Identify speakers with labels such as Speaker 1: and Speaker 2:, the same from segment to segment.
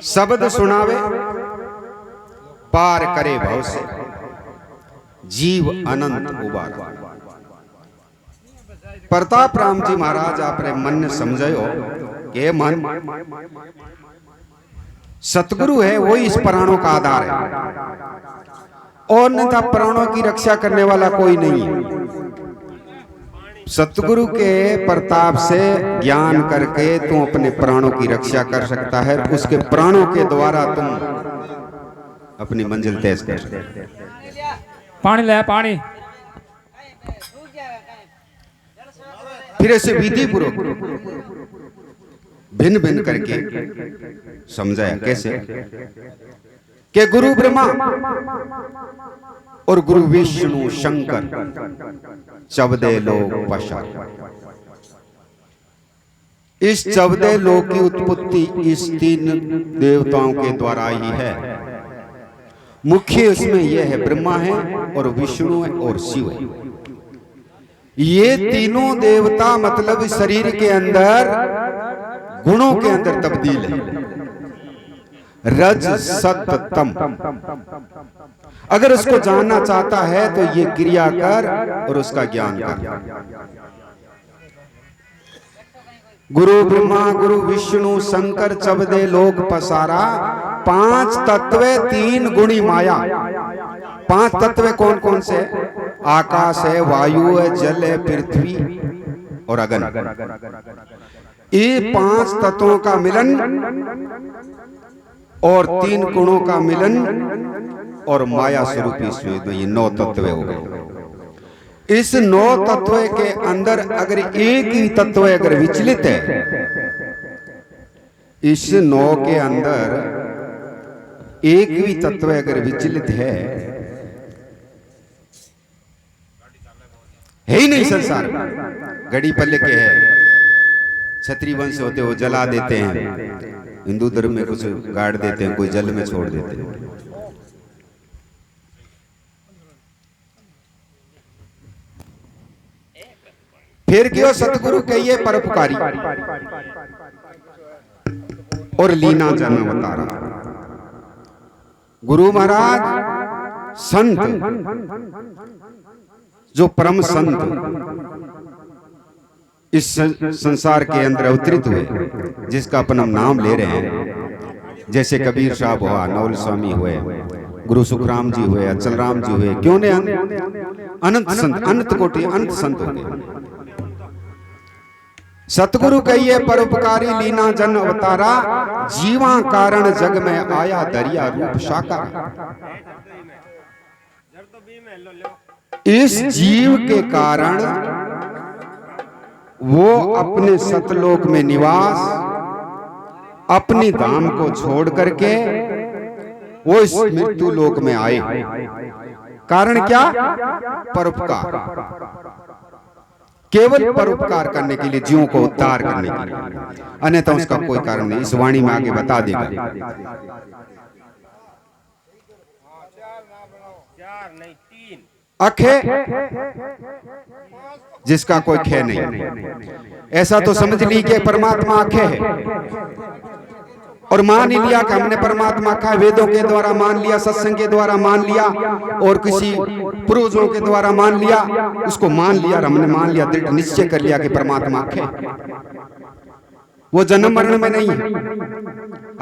Speaker 1: शब्द सुनावे पार करे भव से, जीव अनंत उबारा। प्रताप राम जी महाराज आपरे मन ने समझायो कि मन सतगुरु है, वही इस प्राणों का आधार है और अन्यथा प्राणों की रक्षा करने वाला कोई नहीं है। सतगुरु के प्रताप से ज्ञान करके तुम अपने प्राणों की रक्षा कर सकता है, उसके प्राणों के द्वारा तुम अपनी मंजिल तय कर सकते।
Speaker 2: पानी ले पानी।
Speaker 1: फिर ऐसे विधि पूर्वक भिन्न भिन्न करके समझाया। कैसे कि गुरु ब्रह्मा और गुरु विष्णु शंकर चौदह लोक पशार। इस चौदह लोक की उत्पत्ति इस तीन देवताओं के द्वारा ही है। मुख्य इसमें यह है, ब्रह्मा है और विष्णु है और शिव है। ये तीनों देवता मतलब शरीर के अंदर गुणों के अंदर तब्दील है, रज सत तम। अगर उसको जानना चाहता है तो ये क्रिया कर और उसका ज्ञान कर। गुरु ब्रह्मा गुरु विष्णु शंकर चौदह लोक पसारा, पांच तत्व तीन गुणी माया। पांच तत्व कौन कौन से? आकाश है, वायु है, जल है, पृथ्वी और अगन। ये पांच तत्वों का मिलन और तीन गुणों का मिलन और माया स्वरूप इसमें ये नौ तत्व हो गए। इस नौ तत्व के अंदर अगर एक ही तत्व अगर विचलित है, इस नौ के अंदर एक भी तत्व अगर विचलित है ही नहीं संसार। गड़ी पल्ले के है, क्षत्रिय वंश होते वो जला देते हैं, हिंदू धर्म में कुछ गाड़ देते हैं, कोई जल में छोड़ देते हैं। फिर क्यों सतगुरु कहिए परोपकारी और लीना जन अवतारा। गुरु महाराज संत जो परम संत इस संसार के अंदर अवतरित हुए, जिसका अपन हम नाम ले रहे हैं, जैसे कबीर साहब हुआ, नवल स्वामी हुए, गुरु सुखराम जी हुए, अचल राम जी हुए, क्यों ने अनंत संत, अनंत कोटि अनंत संत हो गए। सतगुरु कहिए परोपकारी लीना जन अवतारा, जीवा कारण जग में आया दरिया रूप साकार। इस जीव के कारण वो अपने सतलोक में निवास, अपनी धाम को छोड़ करके वो इस मृत्यु लोक में आए। कारण क्या? परोपकार, केवल परोपकार करने के लिए, जीवों को उद्धार करने के लिए, अन्यथा उसका कोई कारण नहीं। इस वाणी में आगे बता देगा। अखे जिसका कोई खे नहीं, ऐसा तो समझ ली कि परमात्मा अखे है और मान ही लिया कि हमने परमात्मा का वेदों के द्वारा मान लिया, सत्संग के द्वारा मान लिया और किसी पूर्वजों के द्वारा मान लिया। उसको मान लिया, हमने मान लिया, दृढ़ निश्चय कर लिया कि परमात्मा अखे। वो जन्म मरण में नहीं है,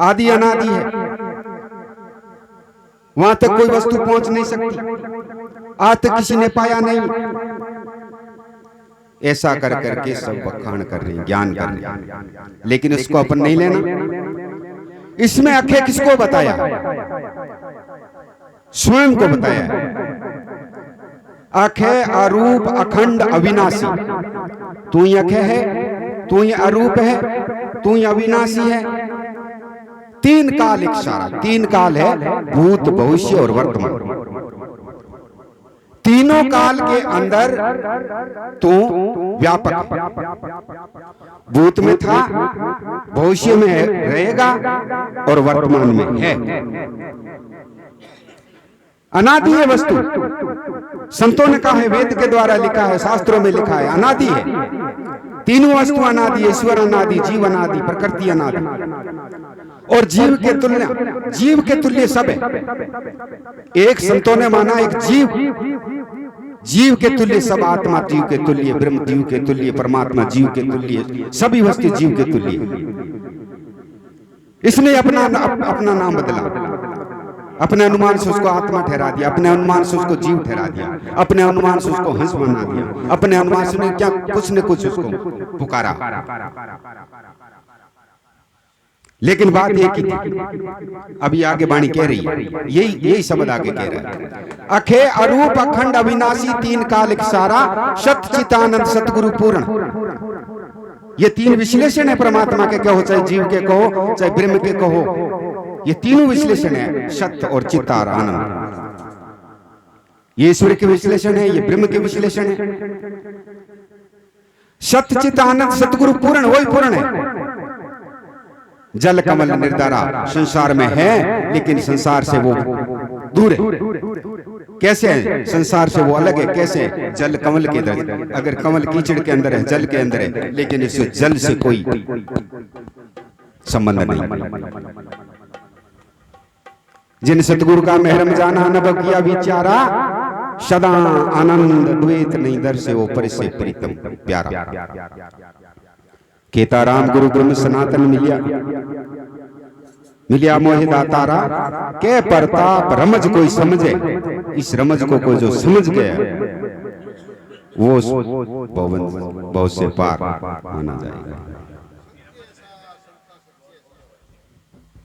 Speaker 1: आदि अनादि है, वहां तक कोई वस्तु पहुंच नहीं सकती, आज तक किसी ने पाया नहीं। ऐसा कर करके सब बखान कर रहे हैं, ज्ञान कर रहे हैं, लेकिन इसको अपन नहीं लेना। इसमें अखे किसको बताया? स्वयं को बताया। अखे अरूप अखंड अविनाशी। तू ही अखे है, तू ही अरूप है, तू ही अविनाशी है। तीन काल एक सारा, तीन काल है, भूत भविष्य और वर्तमान। तीनों काल के अंदर तू व्यापक, भूत में था, भविष्य में रहेगा और वर्तमान में है। अनादि है वस्तु। संतों ने कहा है, वेद के द्वारा लिखा है, शास्त्रों में लिखा है, अनादि है। तीनों वस्तु अनादि है, ईश्वर अनादि, जीव अनादि, प्रकृति अनादि। और जीव के तुल्य सब है। एक संतों ने माना एक जीव के तुल्य सब, आत्मा जीव के तुल्य, ब्रह्म जीव के तुल्य, परमात्मा जीव के तुल्य, सभी वस्तु जीव के तुल्य। इसने अपना नाम बदला, अपने अनुमान से उसको आत्मा ठहरा दिया, अपने अनुमान से उसको जीव ठहरा दिया, अपने अनुमान से उसको हंस बना दिया, अपने अनुमान से ने क्या कुछ न कुछ उसको पुकारा। लेकिन बात एक ही थी, अभी आगे वाणी कह रही है, यही शब्द आगे कह रहा है। अखे अरूप अखंड अविनाशी तीन काल सारा, सत चितानंद सतगुरु पूर्ण। ये तीन विश्लेषण है परमात्मा के, कहो चाहे जीव के कहो चाहे ब्रह्म के कहो, ये तीनों विश्लेषण है, सत्य और चित्त और आनंद। ये ईश्वर के विश्लेषण है, ये ब्रह्म के विश्लेषण है। सत्य चित्त आनंद सतगुरु पूर्ण, वही पूर्ण है। जल कमल निर्धारा संसार में है, लेकिन संसार से वो दूर है। कैसे है? संसार से वो अलग है। कैसे? जल कमल के अंदर, अगर कमल कीचड़ के अंदर है, जल के अंदर है, लेकिन इस जल से कोई संबंध नहीं। जिन सतगुरु का महरम जाना नभ किया विचारा, सदा आनंद द्वैत नहीं दर से वो पर से प्रीतम प्यारा। केता राम गुरु ब्रह्म सनातन मिलिया मोहि दातारा, के प्रताप रमज कोई समझे, इस रमज को कोई जो समझ गया वो बहुत से पार माना जाएगा।